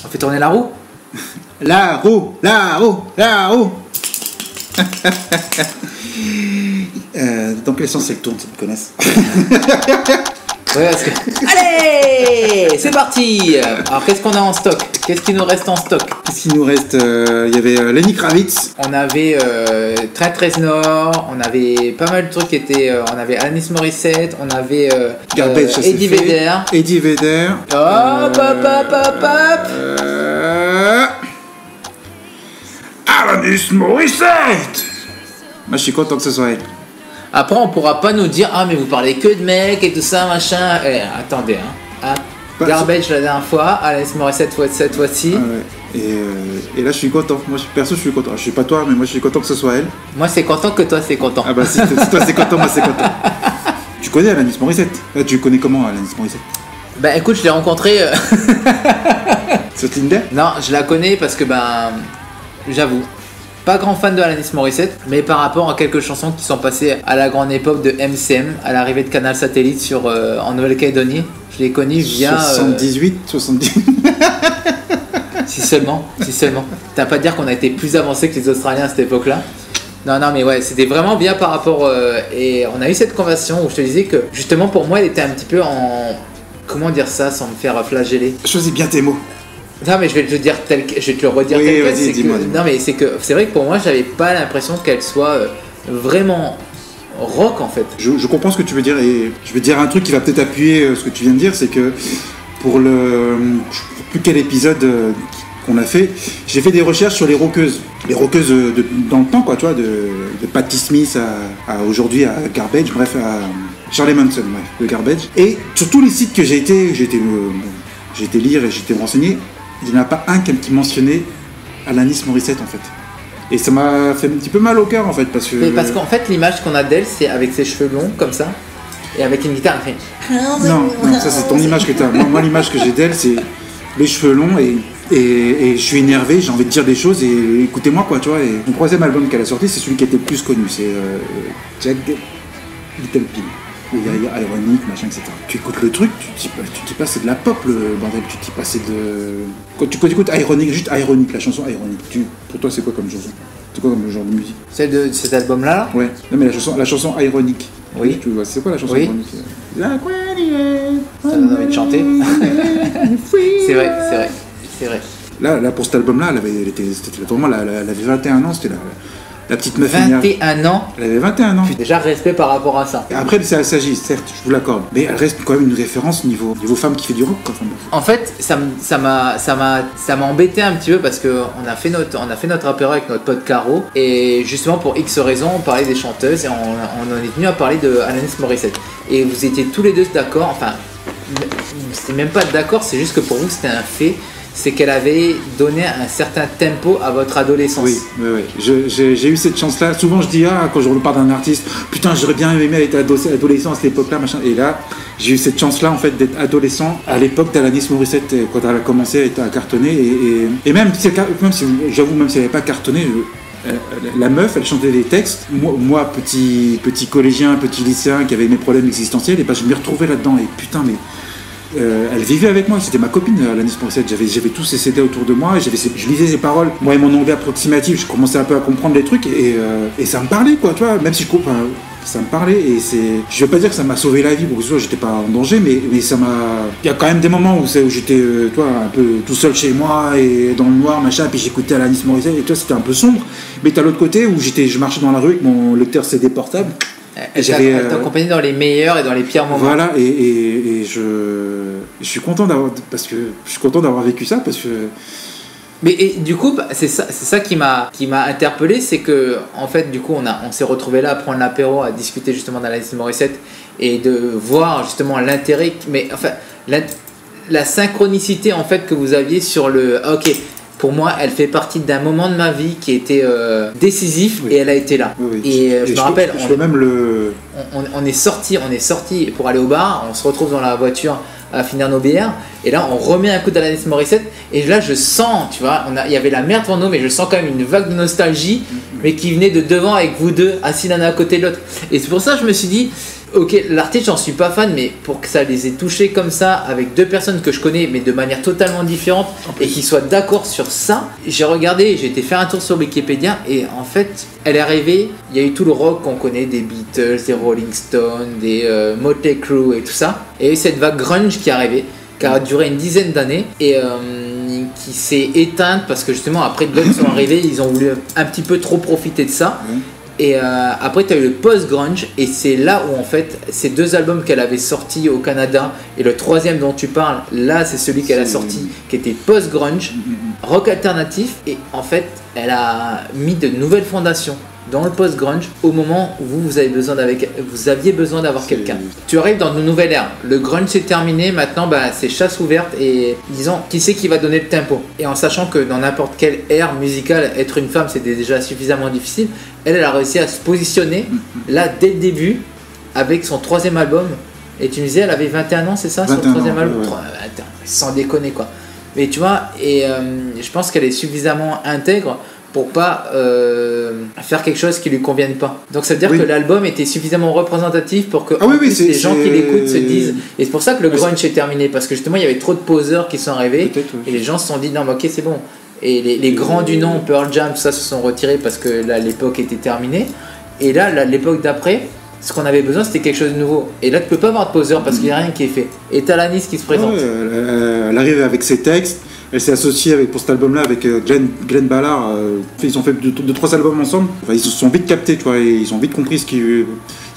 On fait tourner la roue. La roue. Dans quel sens elle tourne, ça me connaisse. Ouais, parce que... Allez, c'est parti. Alors qu'est-ce qu'on a en stock? Qu'est-ce qui nous reste en stock? Qu'est-ce qu'il nous reste? Il y avait Lenny Kravitz. On avait Trent Reznor, on avait pas mal de trucs qui étaient... on avait Alanis Morissette, on avait Garbage, ça, Eddie Vedder. Eddie Vedder. Hop. Alanis Morissette. Moi je suis content que ce soit elle. Après, on pourra pas nous dire ah mais vous parlez que de mecs et tout ça machin. Attendez Garbage la dernière fois, Alanis Morissette cette fois-ci. Ah ouais. Et là je suis content. Moi perso je suis content. Je suis pas toi mais moi je suis content que ce soit elle. Moi c'est content que toi c'est content. Ah bah si toi c'est content, moi c'est content. Tu connais Alanis Morissette? Tu connais comment Alanis Morissette? Bah écoute, je l'ai rencontrée. Sur Tinder? Non, je la connais parce que j'avoue. Pas grand fan de Alanis Morissette, mais par rapport à quelques chansons qui sont passées à la grande époque de MCM, à l'arrivée de Canal Satellite en Nouvelle-Calédonie, je l'ai connu via... 70. Si seulement. T'as pas à dire qu'on a été plus avancé que les Australiens à cette époque-là. Non, mais ouais, c'était vraiment bien par rapport... et on a eu cette conversation où je te disais que, justement, pour moi, elle était un petit peu en... Comment dire ça sans me faire flageller? Choisis bien tes mots. Non mais je vais te le dire je vais te le redire tel quel. Dis-moi. Non mais c'est vrai que pour moi j'avais pas l'impression qu'elle soit vraiment rock en fait. Je comprends ce que tu veux dire et je vais dire un truc qui va peut-être appuyer ce que tu viens de dire, c'est que pour je sais plus quel épisode qu'on a fait, j'ai fait des recherches sur les rockeuses dans le temps quoi, tu vois, de Patti Smith à aujourd'hui à Garbage, bref à Charlie Manson, bref, de Garbage. Et sur tous les sites que j'ai été lire et j'ai été renseigné, il n'y en a pas un qui mentionnait Alanis Morissette en fait. Et ça m'a fait un petit peu mal au cœur en fait parce qu'en fait l'image qu'on a d'elle c'est avec ses cheveux longs comme ça et avec une guitare elle fait... Non, ça c'est ton image que tu as. Moi l'image que j'ai d'elle c'est les cheveux longs et je suis énervé, j'ai envie de dire des choses et écoutez-moi quoi tu vois. Et mon troisième album qu'elle a sorti c'est celui qui était le plus connu, c'est Jagged Little Pill. Il y a Ironic, machin, etc. Tu écoutes le truc, tu dis pas c'est de la pop le bordel, tu dis pas c'est de... Quand tu écoutes Ironic, juste Ironic, la chanson Ironic, pour toi c'est quoi comme chanson? C'est quoi comme genre de musique? Celle de cet album-là? Ouais, non mais la chanson Ironic. Oui. Tu vois, c'est quoi la chanson Ironic? Ça donne envie de chanter. C'est vrai. Là pour cet album-là, c'était vraiment, elle avait 21 ans, c'était la petite meuf 21 ans. Elle avait 21 ans. Déjà respect par rapport à ça. Et après elle s'agit, certes, je vous l'accorde. Mais elle reste quand même une référence niveau femme qui fait du rock quoi. En fait, ça m'a embêté un petit peu parce que on a fait notre apéro avec notre pote Caro et justement pour X raisons on parlait des chanteuses et on en est venu à parler de Alanis Morissette. Et vous étiez tous les deux d'accord, enfin c'est même pas d'accord, c'est juste que pour vous c'était un fait. C'est qu'elle avait donné un certain tempo à votre adolescence. Oui. J'ai eu cette chance-là. Souvent, je dis, quand je reparle d'un artiste, putain, j'aurais bien aimé être adolescent à cette époque-là, machin. Et là, j'ai eu cette chance-là, en fait, d'être adolescent à l'époque d'Alanis Morissette, quand elle a commencé à cartonner. Et même si j'avoue, même si elle n'avait pas cartonné, la meuf, elle chantait des textes. Moi, petit collégien, petit lycéen qui avait mes problèmes existentiels, et ben, je m'y retrouvais là-dedans. Et putain, mais... elle vivait avec moi, c'était ma copine Alanis Morissette, j'avais tous ses CD autour de moi, et je lisais ses paroles, moi et mon anglais approximatif, je commençais un peu à comprendre les trucs et ça me parlait quoi, tu vois, même si ça me parlait et je veux pas dire que ça m'a sauvé la vie, parce que j'étais pas en danger, mais ça m'a... Il y a quand même des moments où j'étais un peu tout seul chez moi et dans le noir machin, et puis j'écoutais Alanis Morissette et c'était un peu sombre, mais t'as l'autre côté où je marchais dans la rue avec mon lecteur CD portable. Elle t'accompagnait dans les meilleurs et dans les pires moments. Voilà, et je suis content d'avoir vécu ça parce que... Mais du coup, c'est ça qui m'a interpellé, c'est que en fait, du coup, on s'est retrouvés là à prendre l'apéro, à discuter justement d'Alanis Morissette et de voir justement l'intérêt, mais enfin la synchronicité en fait que vous aviez sur le... Ok, pour moi, elle fait partie d'un moment de ma vie qui était décisif et elle a été là. Oui. Et je me rappelle, on est sorti pour aller au bar, on se retrouve dans la voiture à finir nos bières et là on remet un coup d'Alanis Morissette et là je sens, tu vois, il y avait la mer devant nous mais je sens quand même une vague de nostalgie mais qui venait de devant avec vous deux assis l'un à côté de l'autre et c'est pour ça que je me suis dit Ok, l'artiste, j'en suis pas fan, mais pour que ça les ait touchés comme ça, avec deux personnes que je connais, mais de manière totalement différente, et qui soient d'accord sur ça, j'ai regardé, j'ai été faire un tour sur Wikipédia, et en fait, elle est arrivée, il y a eu tout le rock qu'on connaît, des Beatles, des Rolling Stones, des Motley Crue et tout ça, et il y a eu cette vague grunge qui est arrivée, qui a duré une dizaine d'années, et qui s'est éteinte, parce que justement, après Guns sont arrivés, ils ont voulu un petit peu trop profiter de ça. Et après, tu as eu le post-grunge, et c'est là où en fait, ces deux albums qu'elle avait sortis au Canada, et le troisième dont tu parles, là c'est celui qu'elle a sorti, qui était post-grunge, rock alternatif, et en fait, elle a mis de nouvelles fondations dans le post-grunge au moment où vous aviez besoin d'avoir quelqu'un. Tu arrives dans une nouvelle ère. Le grunge c'est terminé, maintenant c'est chasse ouverte et disons qui c'est qui va donner le tempo. Et en sachant que dans n'importe quelle ère musicale, être une femme c'était déjà suffisamment difficile, elle a réussi à se positionner là dès le début avec son troisième album. Et tu me disais elle avait 21 ans, c'est ça, son troisième album, sans déconner quoi. Mais tu vois, et je pense qu'elle est suffisamment intègre pour pas faire quelque chose qui lui convienne pas. Donc ça veut dire que l'album était suffisamment représentatif pour que les gens qui l'écoutent se disent. Et c'est pour ça que le grunge est terminé, parce que justement il y avait trop de poseurs qui sont arrivés et les gens se sont dit non mais ok c'est bon. Et les grands du nom, Pearl Jam, tout ça se sont retirés parce que là l'époque était terminée. Et là l'époque d'après, ce qu'on avait besoin c'était quelque chose de nouveau. Et là tu peux pas avoir de poseur parce qu'il n'y a rien qui est fait. Et t'as Alanis qui se présente. Elle arrive avec ses textes. Elle s'est associée pour cet album-là avec Glenn Ballard. Ils ont fait 2-3 albums ensemble. Enfin, ils se sont vite captés, tu vois, et ils ont vite compris ce qu'il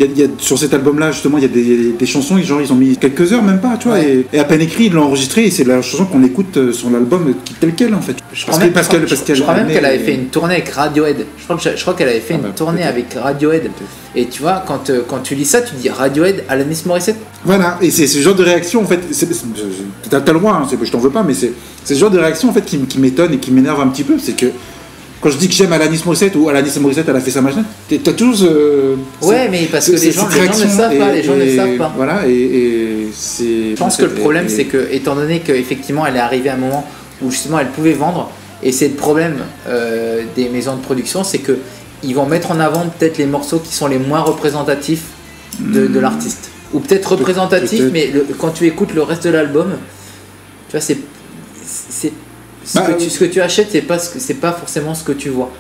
y a sur cet album-là. Justement, il y a des chansons, genre ils ont mis quelques heures, même pas, tu vois, et à peine écrit, ils l'ont enregistré, et c'est la chanson qu'on écoute sur l'album tel quel, en fait. Je crois même qu'elle avait fait une tournée avec Radiohead. Je crois qu'elle avait fait une tournée avec Radiohead. Et tu vois, quand tu lis ça, tu dis Radiohead, Alanis Morissette. Voilà, et c'est ce genre de réaction, en fait. T'as le droit, hein, je t'en veux pas, mais c'est ce genre de réaction, en fait, qui m'étonne et qui m'énerve un petit peu. C'est que quand je dis que j'aime Alanis Morissette ou Alanis Morissette, elle a fait sa machin, t'as toujours. Ouais, mais parce que les gens ne savent pas, les gens ne savent pas. Voilà, et c'est. Je pense que le problème, c'est que, étant donné qu'effectivement, elle est arrivée à un moment où justement elle pouvait vendre, et c'est le problème des maisons de production, c'est que ils vont mettre en avant peut-être les morceaux qui sont les moins représentatifs de l'artiste. Ou peut-être représentatifs, mais quand tu écoutes le reste de l'album, tu vois, ce que tu achètes, c'est pas forcément ce que tu vois.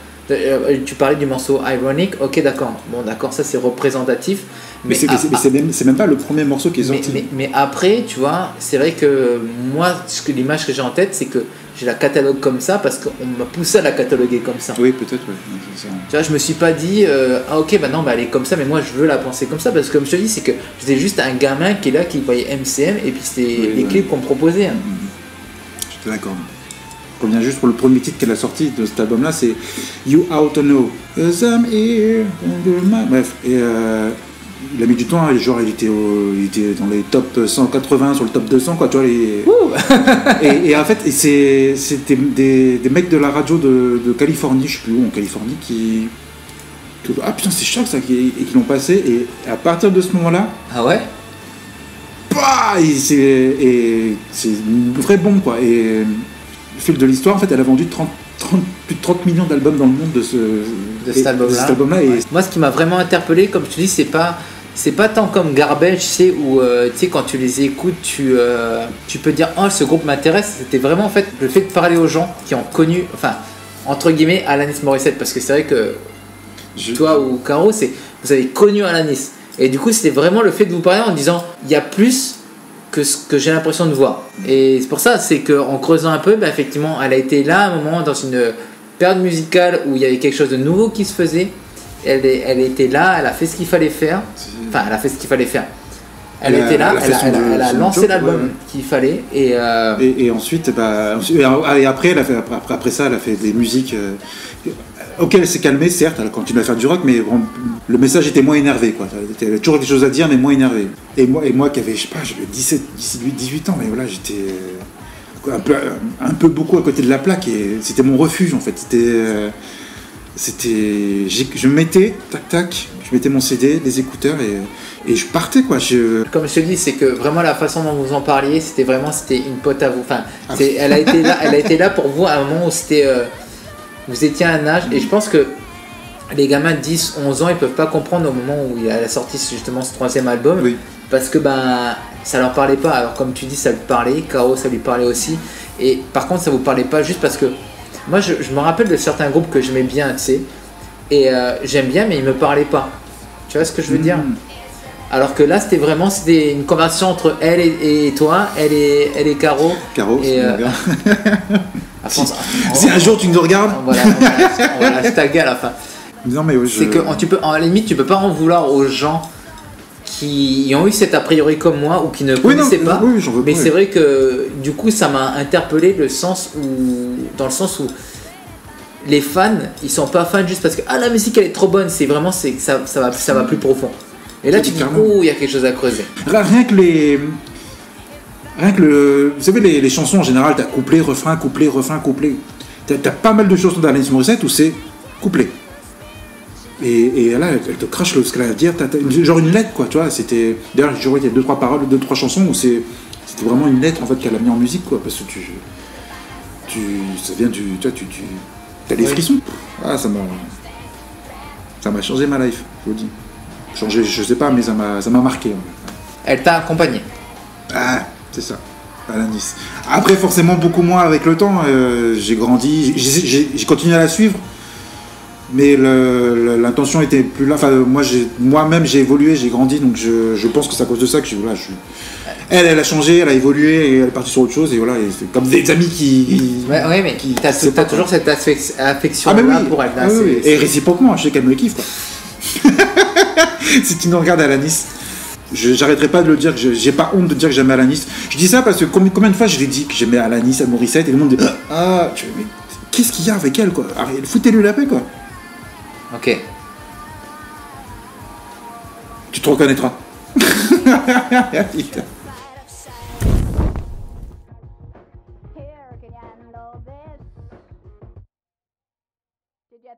Tu parlais du morceau Ironic, ok d'accord, bon d'accord, ça c'est représentatif. Mais c'est même pas le premier morceau qui est sorti. Mais après, tu vois, c'est vrai que moi, l'image que j'ai en tête, c'est que j'ai la catalogue comme ça parce qu'on m'a poussé à la cataloguer comme ça. Oui, peut-être, oui. Tu vois, je me suis pas dit, ok, bah non, elle est comme ça, mais moi je veux la penser comme ça, parce que comme je te dis, c'est que j'étais juste un gamin qui est là, qui voyait MCM, et puis c'était les clips qu'on me proposait. Hein. Je te l'accorde. Je reviens juste pour le premier titre qu'elle a sorti de cet album-là, c'est You Ought to Know. I'm here. Bref, et il a mis du temps, genre il était dans les top 180, sur le top 200, quoi, tu vois. Et en fait, c'était des mecs de la radio de Californie, je sais plus où, en Californie, qui ah putain, c'est choc ça, et qui l'ont passé, et à partir de ce moment-là. Ah ouais? Et c'est une vraie bombe, quoi. Et au fil de l'histoire, en fait, elle a vendu plus de 30 millions d'albums dans le monde de cet album-là. Et moi, ce qui m'a vraiment interpellé, comme je te dis, c'est pas tant comme Garbage, tu sais, où tu sais, quand tu les écoutes, tu peux dire oh ce groupe m'intéresse. C'était vraiment en fait le fait de parler aux gens qui ont connu, enfin entre guillemets, Alanis Morissette, parce que c'est vrai que toi ou Caro, vous avez connu Alanis, et du coup c'était vraiment le fait de vous parler en disant il y a plus que ce que j'ai l'impression de voir. Et c'est pour ça, c'est qu'en creusant un peu, effectivement, elle a été là à un moment dans une période musicale où il y avait quelque chose de nouveau qui se faisait. Elle était là, elle a fait ce qu'il fallait faire. Enfin, elle a fait ce qu'il fallait faire. Elle était là, elle a lancé l'album qu'il fallait. Et ensuite, et après ça, elle a fait des musiques auxquelles elle s'est calmée, certes, elle a continué à faire du rock, mais bon, le message était moins énervé, quoi. Elle avait toujours des choses à dire, mais moins énervé. Et moi qui avais, je sais pas, j'avais 18 ans, mais voilà, j'étais un peu beaucoup à côté de la plaque, et c'était mon refuge, en fait. Je me mettais, tac, je mettais mon CD, des écouteurs, et je partais, quoi. Comme je te dis, c'est que vraiment la façon dont vous en parliez, c'était une pote à vous. Enfin, elle a été là pour vous à un moment où vous étiez à un âge, et je pense que les gamins de 10, 11 ans, ils peuvent pas comprendre au moment où il a sorti justement ce troisième album. Oui. Parce que ben, ça leur parlait pas. Alors comme tu dis, ça lui parlait, Caro, ça lui parlait aussi. Et par contre, ça vous parlait pas juste parce que moi, je me rappelle de certains groupes que j'aimais bien, tu sais. Et j'aime bien, mais ils me parlaient pas. Tu vois ce que je veux dire? Alors que là, c'était une conversation entre elle et toi, elle et Caro. Caro, et, si un jour tu nous regardes, on va la taguer à la fin. Non, mais C'est que à la limite, tu peux pas en vouloir aux gens qui ont eu cet a priori comme moi ou qui ne connaissaient pas. Oui, j'en veux mais pas, c'est vrai que du coup, ça m'a interpellé dans le sens où les fans, ils sont pas fans juste parce que la musique elle est trop bonne. C'est vraiment ça va plus profond. Et là, tu dis il y a quelque chose à creuser. Rien que vous savez, les chansons en général, t'as couplet, refrain, couplet, refrain, couplet. T'as pas mal de chansons d'Alanis Morissette où c'est couplet. Et là, elle te crache ce qu'elle a à dire. T'as genre une lettre, quoi, tu vois. D'ailleurs, je vois qu'il y a 2-3 paroles, 2-3 chansons où c'était vraiment une lettre, en fait, qu'elle a mis en musique, quoi. Parce que ça vient du... Tu t'as des frissons. Ça m'a changé ma life, je vous dis. Changé, je sais pas, mais ça m'a marqué. Elle t'a accompagné. C'est ça, Alanis. Après, forcément, beaucoup moins avec le temps. J'ai grandi, j'ai continué à la suivre, mais l'intention était plus là. Enfin, moi-même, j'ai évolué, j'ai grandi, donc je pense que c'est à cause de ça que elle a changé, elle a évolué, et elle est partie sur autre chose, et voilà, et c'est comme des amis qui... Ouais, mais t'as toujours cette affection-là pour elle. Là, oui. Et réciproquement, je sais qu'elle me kiffe, quoi. Si tu nous regardes, Alanis, j'arrêterai pas de le dire, j'ai pas honte de dire que j'aimais Alanis. Je dis ça parce que combien de fois je l'ai dit que j'aimais Alanis, à Morissette, et le monde dit mais qu'est-ce qu'il y a avec elle, quoi? Foutez-lui la paix, quoi. Ok. Tu te reconnaîtras. Did you